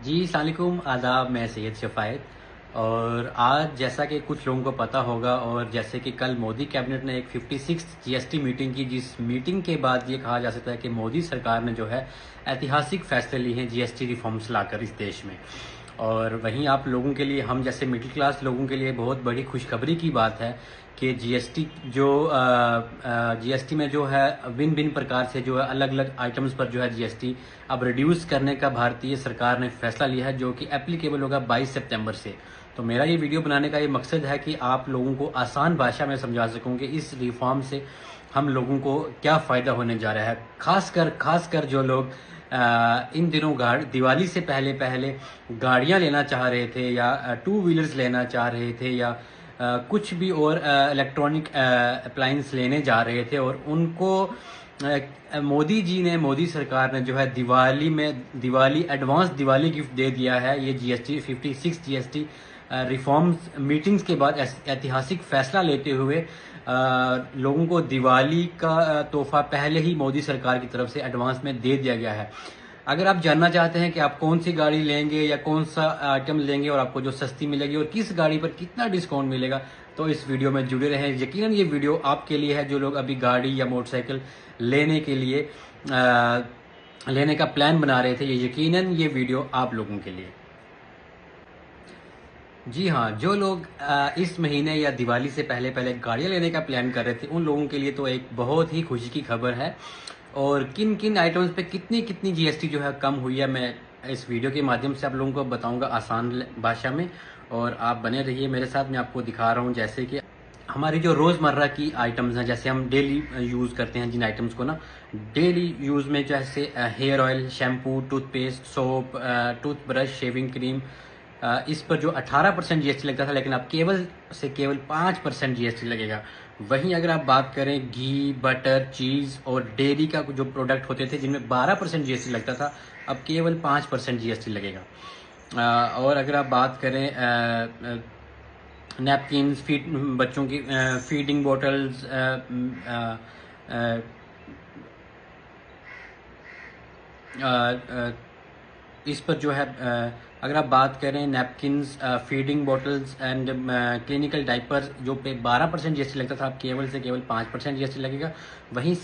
जी सलामुकुम आदाब। मैं सैयद शफ़ायत। और आज जैसा कि कुछ लोगों को पता होगा और जैसे कि कल मोदी कैबिनेट ने एक 56 जीएसटी मीटिंग की, जिस मीटिंग के बाद ये कहा जा सकता है कि मोदी सरकार ने जो है ऐतिहासिक फैसले लिए हैं जीएसटी रिफॉर्म्स लाकर इस देश में। और वहीं आप लोगों के लिए, हम जैसे मिडिल क्लास लोगों के लिए बहुत बड़ी खुशखबरी की बात है कि जीएसटी जो जीएसटी में जो है भिन्न भिन्न प्रकार से जो है अलग अलग आइटम्स पर जो है जीएसटी अब रिड्यूस करने का भारतीय सरकार ने फैसला लिया है, जो कि एप्लीकेबल होगा 22 सितंबर से। तो मेरा ये वीडियो बनाने का ये मकसद है कि आप लोगों को आसान भाषा में समझा सकूं कि इस रिफॉर्म से हम लोगों को क्या फ़ायदा होने जा रहा है। खासकर जो लोग इन दिनों दिवाली से पहले पहले गाड़ियां लेना चाह रहे थे या टू व्हीलर्स लेना चाह रहे थे या कुछ भी और इलेक्ट्रॉनिक अप्लायंस लेने जा रहे थे, और उनको मोदी सरकार ने जो है दिवाली एडवांस दिवाली गिफ्ट दे दिया है। ये जीएसटी 56 जीएसटी रिफॉर्म्स मीटिंग्स के बाद ऐतिहासिक फैसला लेते हुए लोगों को दिवाली का तोहफा पहले ही मोदी सरकार की तरफ से एडवांस में दे दिया गया है। अगर आप जानना चाहते हैं कि आप कौन सी गाड़ी लेंगे या कौन सा आइटम लेंगे और आपको जो सस्ती मिलेगी और किस गाड़ी पर कितना डिस्काउंट मिलेगा, तो इस वीडियो में जुड़े रहें। यकीनन ये वीडियो आपके लिए है जो लोग अभी गाड़ी या मोटरसाइकिल लेने के लिए लेने का प्लान बना रहे थे। ये यकीनन ये वीडियो आप लोगों के लिए। जी हाँ, जो लोग इस महीने या दिवाली से पहले पहले गाड़ियाँ लेने का प्लान कर रहे थे, उन लोगों के लिए तो एक बहुत ही खुशी की खबर है। और किन किन आइटम्स पे कितनी कितनी जीएसटी जो है कम हुई है, मैं इस वीडियो के माध्यम से आप लोगों को बताऊंगा आसान भाषा में। और आप बने रहिए मेरे साथ। मैं आपको दिखा रहा हूँ जैसे कि हमारी जो रोज़मर्रा की आइटम्स हैं, जैसे हम डेली यूज़ करते हैं जिन आइटम्स को ना, डेली यूज़ में जैसे hair oil, shampoo, toothpaste, soap, toothbrush, shaving cream, इस पर जो 18% जीएसटी लगता था, लेकिन अब केवल 5% जीएसटी लगेगा। वहीं अगर आप बात करें घी, बटर, चीज़ और डेयरी का जो प्रोडक्ट होते थे जिनमें 12% जीएसटी लगता था, अब केवल 5% जीएसटी लगेगा। और अगर आप बात करें नैपकिन्स, बच्चों की फीडिंग बॉटल्स, इस पर जो है अगर आप बात करें napkins, feeding bottles and clinical diapers, जो पे 12% जीएसटी लगता था, अब केवल से केवल 5% जीएसटी लगेगा। वहीं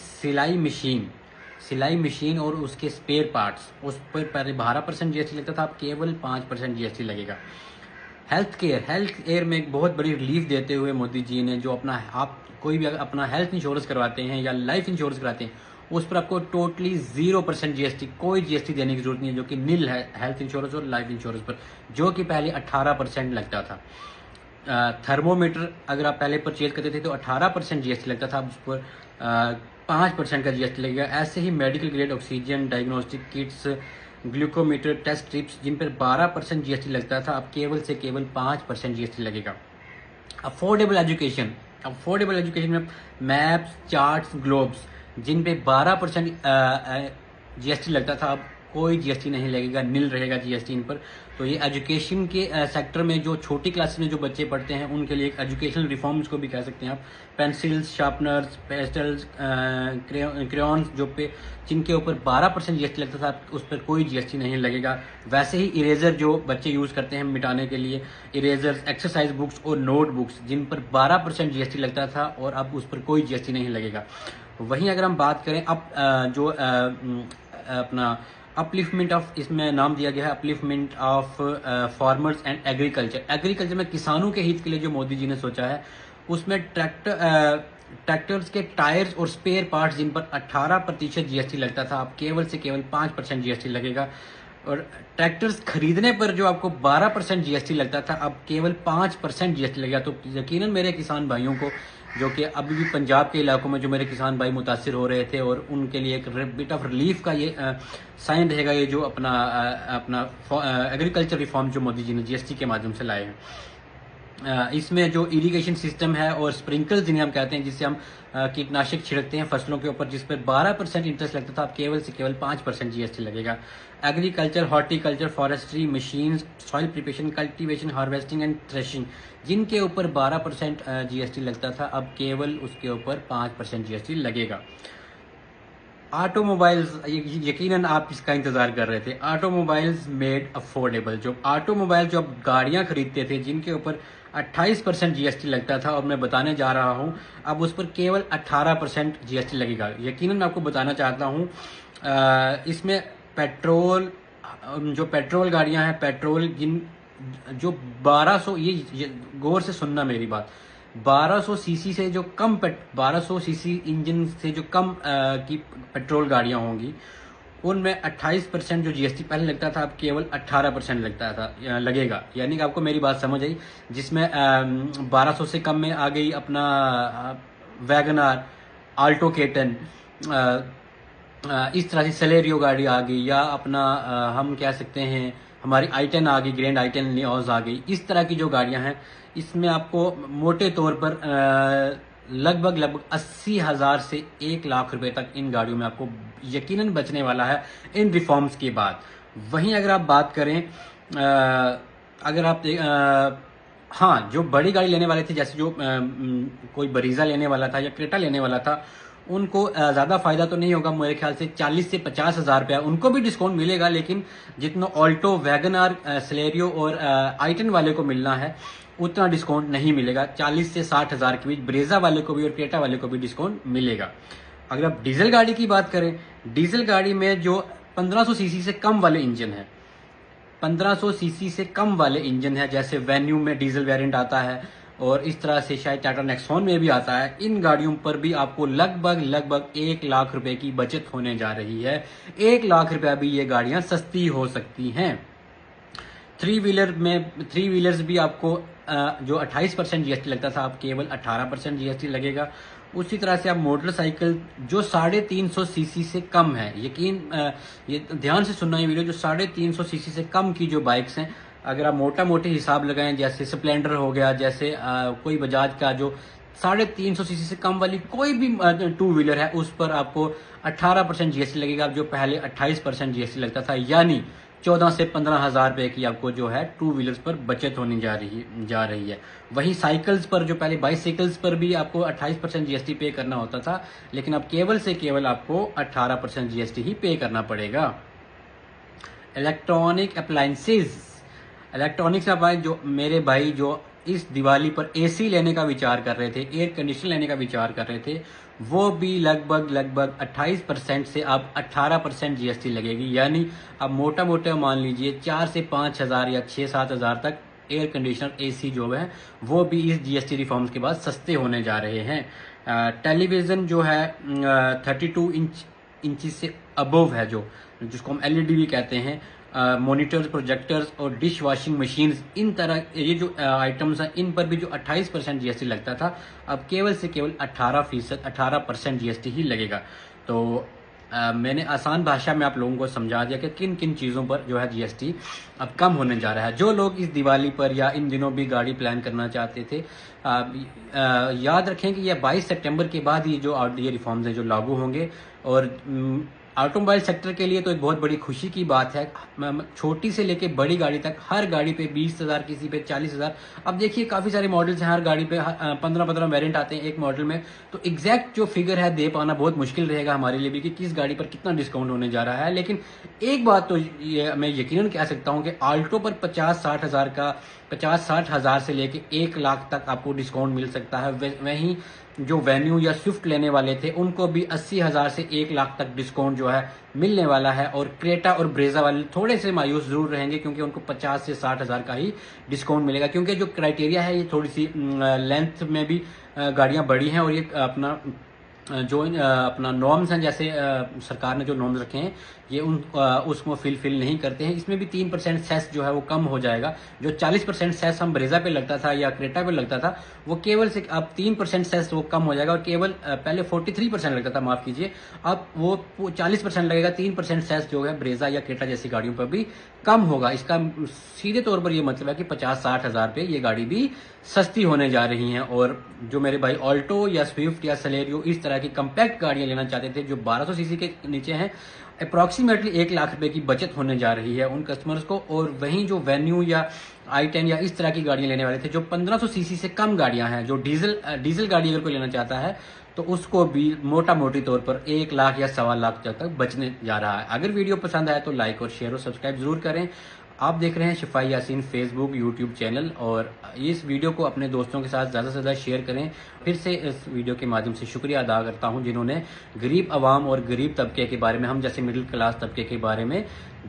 सिलाई मशीन और उसके स्पेयर पार्ट्स, उस पर पहले 12% जीएसटी लगता था, अब केवल 5% जीएसटी लगेगा। हेल्थ केयर में एक बहुत बड़ी रिलीफ देते हुए मोदी जी ने जो आप कोई भी अपना हेल्थ इंश्योरेंस करवाते हैं या लाइफ इंश्योरेंस कराते हैं, उस पर आपको टोटली 0% जीएसटी, कोई जीएसटी देने की जरूरत नहीं है, जो कि निल है हेल्थ इंश्योरेंस और लाइफ इंश्योरेंस पर, जो कि पहले 18% लगता था। थर्मोमीटर अगर आप पहले परचेज करते थे तो 18% जीएसटी लगता था, अब उस पर 5% का जीएसटी लगेगा। ऐसे ही medical grade oxygen, diagnostic kits, glucometer, test strips, जिन पर 12% जीएसटी लगता था, अब केवल से केवल 5% जीएसटी लगेगा। अफोर्डेबल एजुकेशन में मैप्स, चार्ट्स, ग्लोब्स, जिन पे 12% जीएसटी लगता था, अब कोई जीएसटी नहीं लगेगा, निल रहेगा जीएसटी इन पर। तो ये एजुकेशन के सेक्टर में जो छोटी क्लासेस में जो बच्चे पढ़ते हैं उनके लिए एक एजुकेशनल रिफॉर्म्स को भी कह सकते हैं आप। पेंसिल्स, शार्पनर्स, पेस्टल्स, क्रेयॉन्स, जिनके ऊपर 12% जीएसटी लगता था, उस पर कोई जीएसटी नहीं लगेगा। वैसे ही इरेजर जो बच्चे यूज़ करते हैं मिटाने के लिए, इरेजर्स, एक्सरसाइज बुक्स और नोट बुक्स, जिन पर 12% जीएसटी लगता था, और अब उस पर कोई जीएसटी नहीं लगेगा। वहीं अगर हम बात करें अपना अपलिफ्टमेंट ऑफ, इसमें नाम दिया गया है upliftment of farmers and agriculture में किसानों के हित के लिए जो मोदी जी ने सोचा है, उसमें ट्रैक्टर्स के टायर्स और स्पेयर पार्ट्स, जिन पर 18% जीएसटी लगता था, अब केवल से केवल 5% जीएसटी लगेगा। और ट्रैक्टर्स खरीदने पर जो आपको 12% जीएसटी लगता था, अब केवल 5% जीएसटी लगेगा। तो यकीनन मेरे किसान भाइयों को, जो कि अभी भी पंजाब के इलाकों में जो मेरे किसान भाई मुतासिर हो रहे थे, और उनके लिए एक बिट ऑफ रिलीफ का ये साइन रहेगा, ये जो अपना एग्रीकल्चर रिफॉर्म जो मोदी जी ने जीएसटी के माध्यम से लाए हैं। इसमें जो इरिगेशन सिस्टम है और स्प्रिंकल्स जिन्हें हम कहते हैं, जिससे हम कीटनाशक छिड़कते हैं फसलों के ऊपर, जिस पर 12% इंटरेस्ट लगता था, अब केवल से केवल 5% जीएसटी लगेगा। Agriculture, horticulture, forestry, machines, soil preparation, cultivation, harvesting and threshing, जिनके ऊपर 12% जीएसटी लगता था, अब केवल उसके ऊपर 5% जीएसटी लगेगा। ऑटोमोबाइल्स, यकीनन आप इसका इंतजार कर रहे थे, ऑटोमोबाइल्स मेड अफोर्डेबल। जो ऑटोमोबाइल जो आप गाड़ियां खरीदते थे जिनके ऊपर 28% जीएसटी लगता था, और मैं बताने जा रहा हूं अब उस पर केवल 18% जीएसटी लगेगा। यकीनन मैं आपको बताना चाहता हूं इसमें पेट्रोल, जो पेट्रोल गाड़ियां हैं, पेट्रोल जिन जो 1200, ये गौर से सुनना मेरी बात, 1200 सीसी से जो कम 1200 सीसी इंजन से जो कम की पेट्रोल गाड़ियां होंगी उनमें 28% जो जीएसटी पहले लगता था अब केवल 18% लगता था लगेगा। यानी कि आपको मेरी बात समझ आई, जिसमें 1200 से कम में आ गई अपना वैगनार, आल्टो केटन, इस तरह से सेलेरियो गाड़ी आ गई, या अपना हम कह सकते हैं हमारी i10 आ गई, ग्रैंड i10 नियोज आ गई। इस तरह की जो गाड़ियां हैं इसमें आपको मोटे तौर पर लगभग 80,000 से 1 लाख रुपए तक इन गाड़ियों में आपको यकीनन बचने वाला है इन रिफॉर्म्स के बाद। वहीं अगर आप बात करें अगर आप हाँ, जो बड़ी गाड़ी लेने वाले थे, जैसे जो कोई बरीजा लेने वाला था या क्रेटा लेने वाला था, उनको ज़्यादा फायदा तो नहीं होगा। मेरे ख्याल से 40 से 50,000 रुपया उनको भी डिस्काउंट मिलेगा, लेकिन जितना ऑल्टो, वैगनार, सेलेरियो और i10 वाले को मिलना है उतना डिस्काउंट नहीं मिलेगा। 40 से 60,000 के बीच ब्रेजा वाले को भी और क्रेटा वाले को भी डिस्काउंट मिलेगा। अगर आप डीजल गाड़ी की बात करें, डीजल गाड़ी में जो 1500 सीसी से कम वाले इंजन है, 1500 सीसी से कम वाले इंजन है, जैसे वेन्यू में डीजल वेरिएंट आता है और इस तरह से शायद टाटा नेक्सॉन में भी आता है, इन गाड़ियों पर भी आपको लगभग 1 लाख रुपए की बचत होने जा रही है। 1 लाख रुपया भी ये गाड़ियां सस्ती हो सकती हैं। थ्री व्हीलर्स भी आपको जो 28% जीएसटी लगता था अब केवल 18% जीएसटी लगेगा। उसी तरह से आप मोटरसाइकिल जो 350 सीसी से कम है, ये ध्यान से सुनना ये वीडियो, जो 350 सीसी से कम की जो बाइक्स हैं, अगर आप मोटा मोटे हिसाब लगाएं, जैसे स्प्लेंडर हो गया, जैसे कोई बजाज का जो 350 सीसी से कम वाली कोई भी टू व्हीलर है, उस पर आपको 18% जीएसटी लगेगा, जो पहले 28% जीएसटी लगता था। यानी 14 से 15,000 रुपए की आपको जो है टू व्हीलर्स पर बचत होने जा रही है। वहीं साइकिल्स पर, जो पहले बाइसाइकिल्स पर भी आपको 28% जीएसटी पे करना होता था, लेकिन अब केवल से केवल आपको 18% जीएसटी ही पे करना पड़ेगा। इलेक्ट्रॉनिक अप्लायंसेज, इलेक्ट्रॉनिक्स में जो मेरे भाई जो इस दिवाली पर एसी लेने का विचार कर रहे थे, एयर कंडीशनर लेने का विचार कर रहे थे, वो भी लगभग 28% से अब 18% जीएसटी लगेगी। यानी अब मोटा मोटा मान लीजिए 4 से 5,000 या 6-7,000 तक एयर कंडीशनर एसी जो है वो भी इस जीएसटी रिफॉर्म्स के बाद सस्ते होने जा रहे हैं। टेलीविजन जो है 32 इंच से अबव है, जो जिसको हम एलईडी भी कहते हैं, मॉनिटर्स, प्रोजेक्टर्स और डिश वॉशिंग मशीन्स, इन तरह ये जो आइटम्स हैं इन पर भी जो 28% जीएसटी लगता था अब केवल से केवल 18% जीएसटी ही लगेगा। तो मैंने आसान भाषा में आप लोगों को समझा दिया कि किन किन चीज़ों पर जो है जीएसटी अब कम होने जा रहा है। जो लोग इस दिवाली पर या इन दिनों भी गाड़ी प्लान करना चाहते थे, याद रखें कि यह 22 सितंबर के बाद ये रिफॉर्म्स हैं जो लागू होंगे, और ऑटोमोबाइल सेक्टर के लिए तो एक बहुत बड़ी खुशी की बात है। छोटी से लेके बड़ी गाड़ी तक हर गाड़ी पे 20,000, किसी पे 40,000। अब देखिए काफ़ी सारे मॉडल्स हैं, हर गाड़ी पे 15 वेरिएंट आते हैं एक मॉडल में, तो एग्जैक्ट जो फिगर है दे पाना बहुत मुश्किल रहेगा हमारे लिए भी कि किस गाड़ी पर कितना डिस्काउंट होने जा रहा है। लेकिन एक बात तो ये मैं यकीनन कह सकता हूँ कि आल्टो पर 50-60 हज़ार से लेके 1 लाख तक आपको डिस्काउंट मिल सकता है। वहीं जो वेन्यू या स्विफ्ट लेने वाले थे उनको भी 80,000 से 1 लाख तक डिस्काउंट जो है मिलने वाला है। और क्रेटा और ब्रेजा वाले थोड़े से मायूस जरूर रहेंगे, क्योंकि उनको 50 से 60,000 का ही डिस्काउंट मिलेगा, क्योंकि जो क्राइटेरिया है ये थोड़ी सी लेंथ में भी गाड़ियां बड़ी हैं, और ये अपना नॉर्म्स हैं, जैसे सरकार ने जो नॉर्म्स रखे हैं ये उसको फिल नहीं करते हैं। इसमें भी 3% सेस जो है वो कम हो जाएगा। जो 40% सेस हम ब्रेजा पे लगता था या क्रेटा पे लगता था, वो केवल से अब 3% सेस वो कम हो जाएगा, और केवल पहले 43% लगता था, माफ कीजिए, अब वो 40% लगेगा। 3% सेस जो है ब्रेजा या क्रेटा जैसी गाड़ियों पर भी कम होगा। इसका सीधे तौर पर ये मतलब है कि 50-60 हज़ार रुपये ये गाड़ी भी सस्ती होने जा रही हैं। और जो मेरे भाई ऑल्टो या स्विफ्ट या सेलेरियो इस तरह की कंपैक्ट गाड़ियां लेना चाहते थे जो 1200 सीसी के नीचे हैं, अप्रॉक्सीमेटली 1 लाख रुपए की बचत होने जा रही है उन कस्टमर्स को। और वहीं जो वेन्यू या i10 या इस तरह की गाड़ियां लेने वाले थे जो 1500 सीसी से कम गाड़ियां हैं, जो डीजल गाड़ी अगर कोई लेना चाहता है, तो उसको भी मोटा मोटी तौर पर 1 लाख या 1.25 लाख तक बचने जा रहा है। अगर वीडियो पसंद आए तो लाइक और शेयर और सब्सक्राइब जरूर करें। आप देख रहे हैं Shifai Yasin Facebook YouTube channel, और इस वीडियो को अपने दोस्तों के साथ ज़्यादा से ज़्यादा शेयर करें। फिर से इस वीडियो के माध्यम से शुक्रिया अदा करता हूं जिन्होंने गरीब आवाम और गरीब तबके के बारे में, हम जैसे मिडिल क्लास तबके के बारे में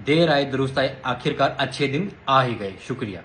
देर आए दुरुस्त आए, आखिरकार अच्छे दिन आ ही गए। शुक्रिया।